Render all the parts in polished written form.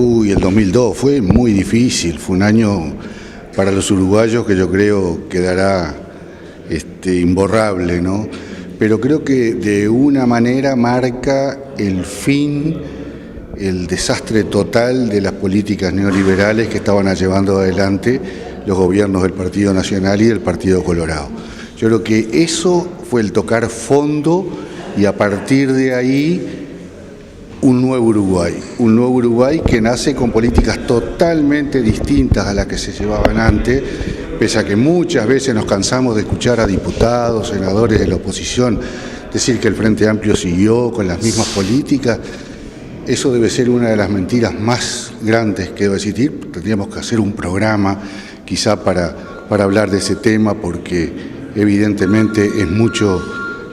Uy, el 2002 fue muy difícil, fue un año para los uruguayos que yo creo quedará imborrable, ¿no? Pero creo que de una manera marca el fin, el desastre total de las políticas neoliberales que estaban llevando adelante los gobiernos del Partido Nacional y del Partido Colorado. Yo creo que eso fue el tocar fondo y a partir de ahí un nuevo Uruguay que nace con políticas totalmente distintas a las que se llevaban antes, pese a que muchas veces nos cansamos de escuchar a diputados, senadores de la oposición decir que el Frente Amplio siguió con las mismas políticas. Eso debe ser una de las mentiras más grandes que debe existir. Tendríamos que hacer un programa quizá para hablar de ese tema, porque evidentemente es mucho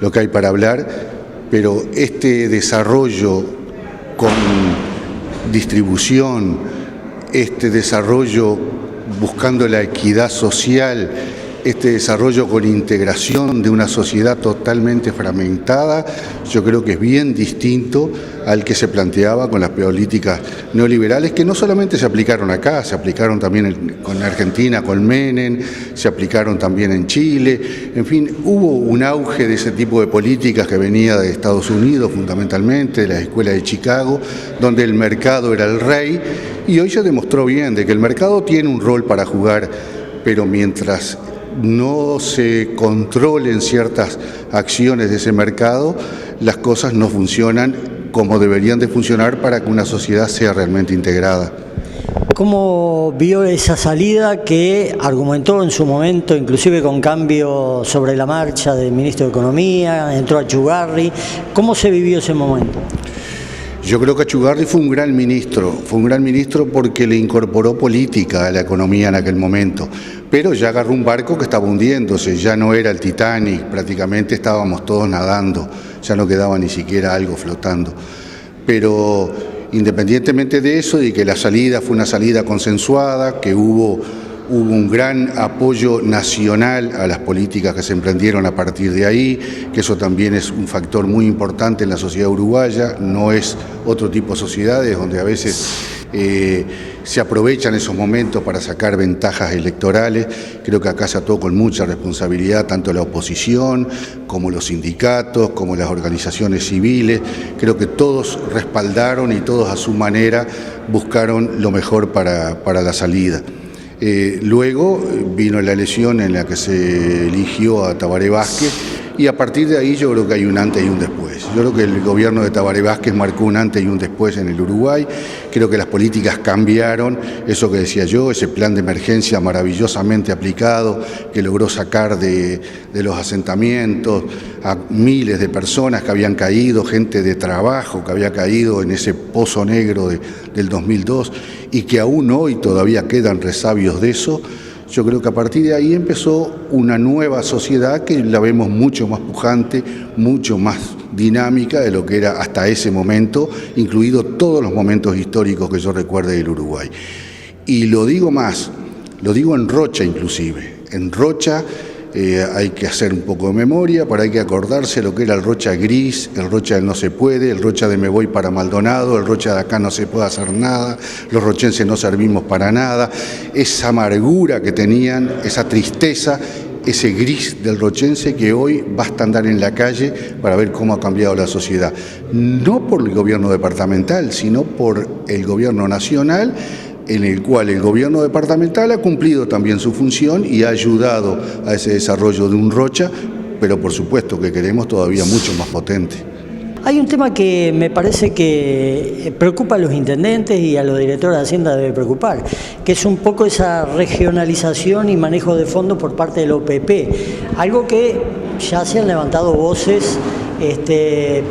lo que hay para hablar, pero este desarrollo con distribución, este desarrollo buscando la equidad social, este desarrollo con integración de una sociedad totalmente fragmentada, yo creo que es bien distinto al que se planteaba con las políticas neoliberales, que no solamente se aplicaron acá, se aplicaron también con Argentina, con Menem, se aplicaron también en Chile, en fin, hubo un auge de ese tipo de políticas que venía de Estados Unidos fundamentalmente, de la escuela de Chicago, donde el mercado era el rey, y hoy se demostró bien de que el mercado tiene un rol para jugar, pero mientras no se controlen ciertas acciones de ese mercado, las cosas no funcionan como deberían de funcionar para que una sociedad sea realmente integrada. ¿Cómo vio esa salida que argumentó en su momento, inclusive con cambio sobre la marcha del ministro de Economía, entró Achugarri? ¿Cómo se vivió ese momento? Yo creo que Achugarri fue un gran ministro porque le incorporó política a la economía en aquel momento, pero ya agarró un barco que estaba hundiéndose, ya no era el Titanic, prácticamente estábamos todos nadando, ya no quedaba ni siquiera algo flotando. Pero independientemente de eso, y que la salida fue una salida consensuada, que hubo un gran apoyo nacional a las políticas que se emprendieron a partir de ahí, que eso también es un factor muy importante en la sociedad uruguaya, no es otro tipo de sociedades donde a veces se aprovechan esos momentos para sacar ventajas electorales. Creo que acá se actuó con mucha responsabilidad tanto la oposición como los sindicatos, como las organizaciones civiles. Creo que todos respaldaron y todos a su manera buscaron lo mejor para la salida. Luego vino la elección en la que se eligió a Tabaré Vázquez y a partir de ahí yo creo que hay un antes y un después. Yo creo que el gobierno de Tabaré Vázquez marcó un antes y un después en el Uruguay. Creo que las políticas cambiaron, eso que decía yo, ese plan de emergencia maravillosamente aplicado que logró sacar de los asentamientos a miles de personas que habían caído, gente de trabajo que había caído en ese pozo negro del 2002 y que aún hoy todavía quedan resabios de eso. Yo creo que a partir de ahí empezó una nueva sociedad que la vemos mucho más pujante, mucho más dinámica de lo que era hasta ese momento, incluido todos los momentos históricos que yo recuerde del Uruguay. Y lo digo más, lo digo en Rocha inclusive. En Rocha hay que hacer un poco de memoria, pero hay que acordarse lo que era el Rocha gris, el Rocha del no se puede, el Rocha de me voy para Maldonado, el Rocha de acá no se puede hacer nada, los rochenses no servimos para nada, esa amargura que tenían, esa tristeza, ese gris del rochense que hoy basta andar en la calle para ver cómo ha cambiado la sociedad. No por el gobierno departamental, sino por el gobierno nacional, en el cual el gobierno departamental ha cumplido también su función y ha ayudado a ese desarrollo de un Rocha, pero por supuesto que queremos todavía mucho más potente. Hay un tema que me parece que preocupa a los intendentes y a los directores de Hacienda debe preocupar, que es un poco esa regionalización y manejo de fondos por parte del OPP, algo que ya se han levantado voces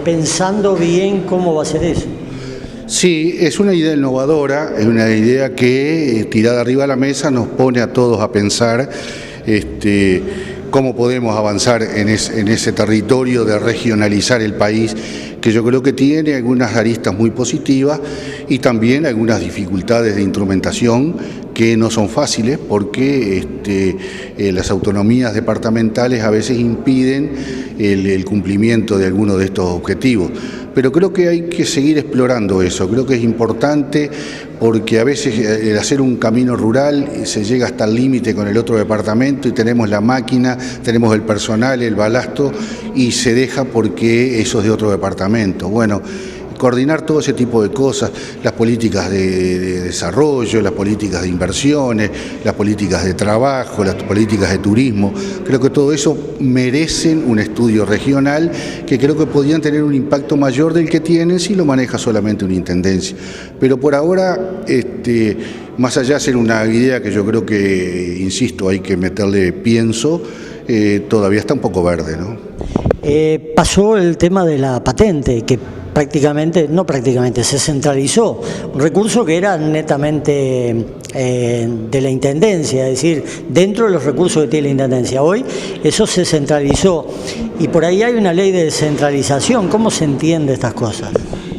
pensando bien cómo va a ser eso. Sí, es una idea innovadora, es una idea que tirada arriba de la mesa nos pone a todos a pensar cómo podemos avanzar en ese territorio de regionalizar el país, que yo creo que tiene algunas aristas muy positivas y también algunas dificultades de instrumentación que no son fáciles porque las autonomías departamentales a veces impiden el cumplimiento de algunos de estos objetivos. Pero creo que hay que seguir explorando eso, creo que es importante porque a veces el hacer un camino rural se llega hasta el límite con el otro departamento y tenemos la máquina, tenemos el personal, el balasto y se deja porque eso es de otro departamento. Bueno, coordinar todo ese tipo de cosas, las políticas de desarrollo, las políticas de inversiones, las políticas de trabajo, las políticas de turismo, creo que todo eso merecen un estudio regional que creo que podrían tener un impacto mayor del que tienen si lo maneja solamente una intendencia. Pero por ahora, más allá de ser una idea que yo creo que, insisto, hay que meterle pienso, todavía está un poco verde, ¿no? Pasó el tema de la patente, que se centralizó, un recurso que era netamente de la Intendencia, es decir, dentro de los recursos que tiene la Intendencia. Hoy eso se centralizó y por ahí hay una ley de descentralización. ¿Cómo se entiende estas cosas?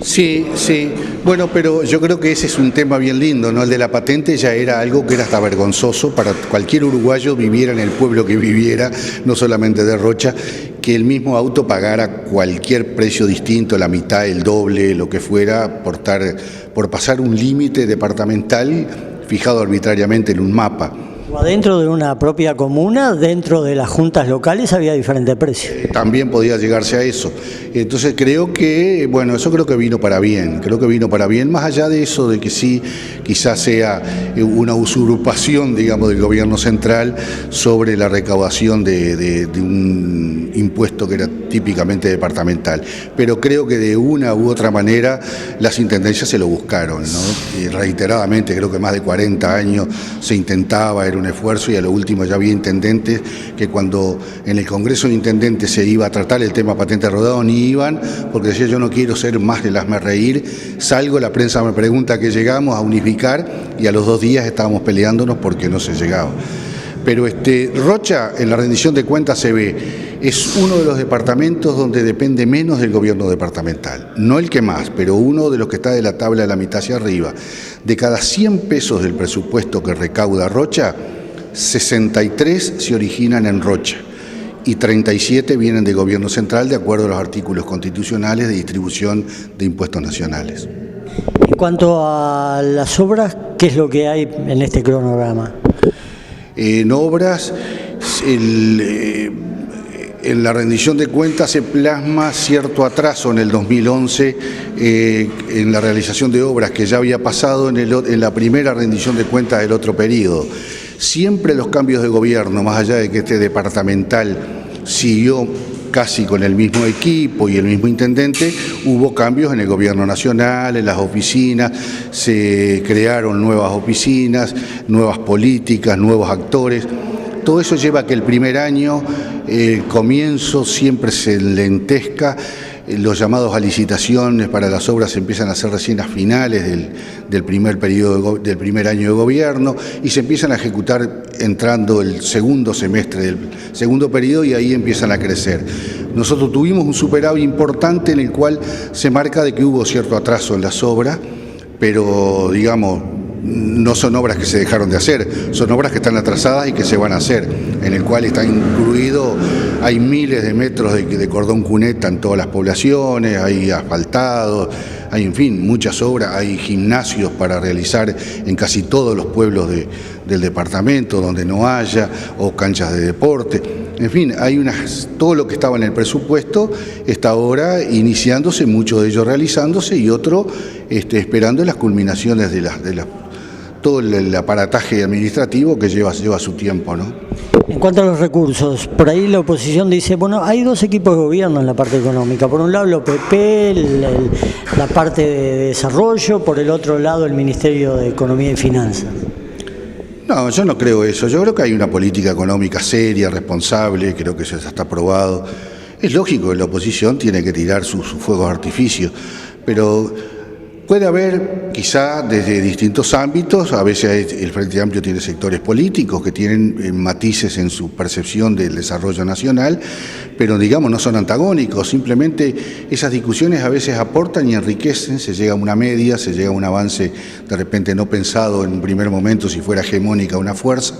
Sí, sí. Bueno, pero yo creo que ese es un tema bien lindo, ¿no? El de la patente ya era algo que era hasta vergonzoso para cualquier uruguayo, viviera en el pueblo que viviera, no solamente de Rocha, que el mismo auto pagara cualquier precio distinto, la mitad, el doble, lo que fuera, por pasar un límite departamental fijado arbitrariamente en un mapa. O adentro de una propia comuna, dentro de las juntas locales había diferentes precios. También podía llegarse a eso. Entonces creo que, bueno, eso creo que vino para bien, más allá de eso, de que sí, quizás sea una usurpación, digamos, del gobierno central sobre la recaudación de un impuesto que era típicamente departamental. Pero creo que de una u otra manera las intendencias se lo buscaron, ¿no? Y reiteradamente, creo que más de 40 años se intentaba, era un esfuerzo y a lo último ya había intendentes que cuando en el Congreso de Intendentes se iba a tratar el tema patente rodado ni iban porque decía yo no quiero ser más del hazmerreír, salgo, la prensa me pregunta que llegamos a unificar y a los 2 días estábamos peleándonos porque no se llegaba. Pero Rocha en la rendición de cuentas se ve, es uno de los departamentos donde depende menos del gobierno departamental, no el que más, pero uno de los que está de la tabla de la mitad hacia arriba. De cada 100 pesos del presupuesto que recauda Rocha, 63 se originan en Rocha y 37 vienen del gobierno central de acuerdo a los artículos constitucionales de distribución de impuestos nacionales. En cuanto a las obras, ¿qué es lo que hay en este cronograma? En obras, en la rendición de cuentas se plasma cierto atraso en el 2011 en la realización de obras que ya había pasado en la primera rendición de cuentas del otro periodo. Siempre los cambios de gobierno, más allá de que este departamental siguió casi con el mismo equipo y el mismo intendente, hubo cambios en el gobierno nacional, en las oficinas, se crearon nuevas oficinas, nuevas políticas, nuevos actores. Todo eso lleva a que el primer año, el comienzo siempre se enlentezca, los llamados a licitaciones para las obras se empiezan a hacer recién a finales del primer periodo, del primer año de gobierno y se empiezan a ejecutar entrando el segundo semestre del segundo periodo y ahí empiezan a crecer. Nosotros tuvimos un superávit importante en el cual se marca de que hubo cierto atraso en las obras, pero digamos, no son obras que se dejaron de hacer, son obras que están atrasadas y que se van a hacer, en el cual está incluido, hay miles de metros de cordón cuneta en todas las poblaciones, hay asfaltados, hay en fin, muchas obras, hay gimnasios para realizar en casi todos los pueblos del departamento donde no haya, o canchas de deporte, en fin, hay todo lo que estaba en el presupuesto está ahora iniciándose, muchos de ellos realizándose y otro esperando las culminaciones de todo el aparataje administrativo que lleva su tiempo, ¿no? En cuanto a los recursos, por ahí la oposición dice, bueno, hay 2 equipos de gobierno en la parte económica. Por un lado el OPP, la parte de desarrollo, por el otro lado el Ministerio de Economía y Finanzas. No, yo no creo eso. Yo creo que hay una política económica seria, responsable, creo que eso ya está aprobado. Es lógico que la oposición tiene que tirar sus fuegos de artificio, pero Puede haber, quizá desde distintos ámbitos, a veces el Frente Amplio tiene sectores políticos que tienen matices en su percepción del desarrollo nacional, pero digamos no son antagónicos, simplemente esas discusiones a veces aportan y enriquecen, se llega a una media, se llega a un avance de repente no pensado en un primer momento si fuera hegemónica una fuerza.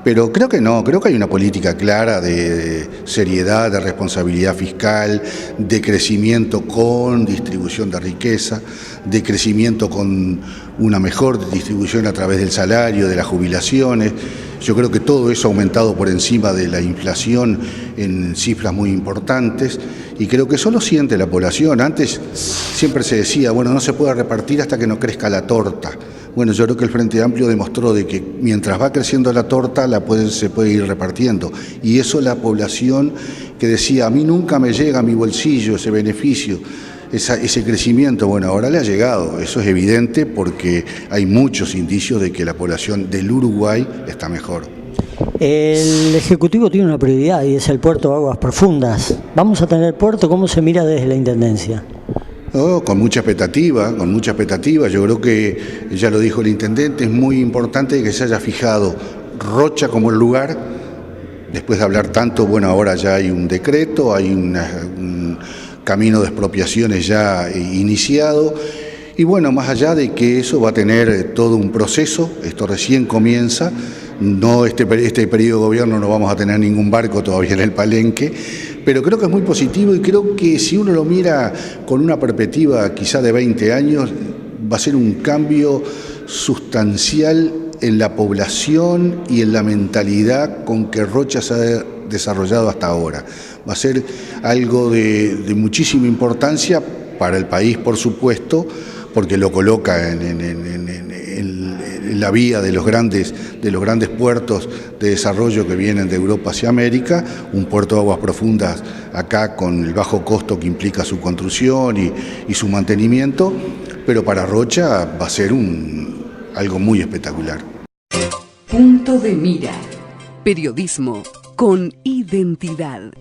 Pero creo que no, creo que hay una política clara de seriedad, de responsabilidad fiscal, de crecimiento con distribución de riqueza, de crecimiento con una mejor distribución a través del salario, de las jubilaciones. Yo creo que todo eso ha aumentado por encima de la inflación en cifras muy importantes y creo que eso lo siente la población. Antes siempre se decía, bueno, no se puede repartir hasta que no crezca la torta. Bueno, yo creo que el Frente Amplio demostró de que mientras va creciendo la torta se puede ir repartiendo. Y eso la población que decía, a mí nunca me llega a mi bolsillo ese beneficio, ese crecimiento, bueno, ahora le ha llegado. Eso es evidente porque hay muchos indicios de que la población del Uruguay está mejor. El Ejecutivo tiene una prioridad y es el puerto de aguas profundas. ¿Vamos a tener puerto? ¿Cómo se mira desde la Intendencia? No, con mucha expectativa, con mucha expectativa. Yo creo que, ya lo dijo el Intendente, es muy importante que se haya fijado Rocha como el lugar. Después de hablar tanto, bueno, ahora ya hay un decreto, hay un camino de expropiaciones ya iniciado. Y bueno, más allá de que eso va a tener todo un proceso, esto recién comienza. No, este periodo de gobierno no vamos a tener ningún barco todavía en el Palenque, pero creo que es muy positivo y creo que si uno lo mira con una perspectiva quizá de 20 años, va a ser un cambio sustancial en la población y en la mentalidad con que Rocha se ha desarrollado hasta ahora. Va a ser algo de muchísima importancia para el país, por supuesto, porque lo coloca en la vía de los grandes puertos de desarrollo que vienen de Europa hacia América, un puerto de aguas profundas acá con el bajo costo que implica su construcción y su mantenimiento, pero para Rocha va a ser algo muy espectacular. Punto de mira. Periodismo con identidad.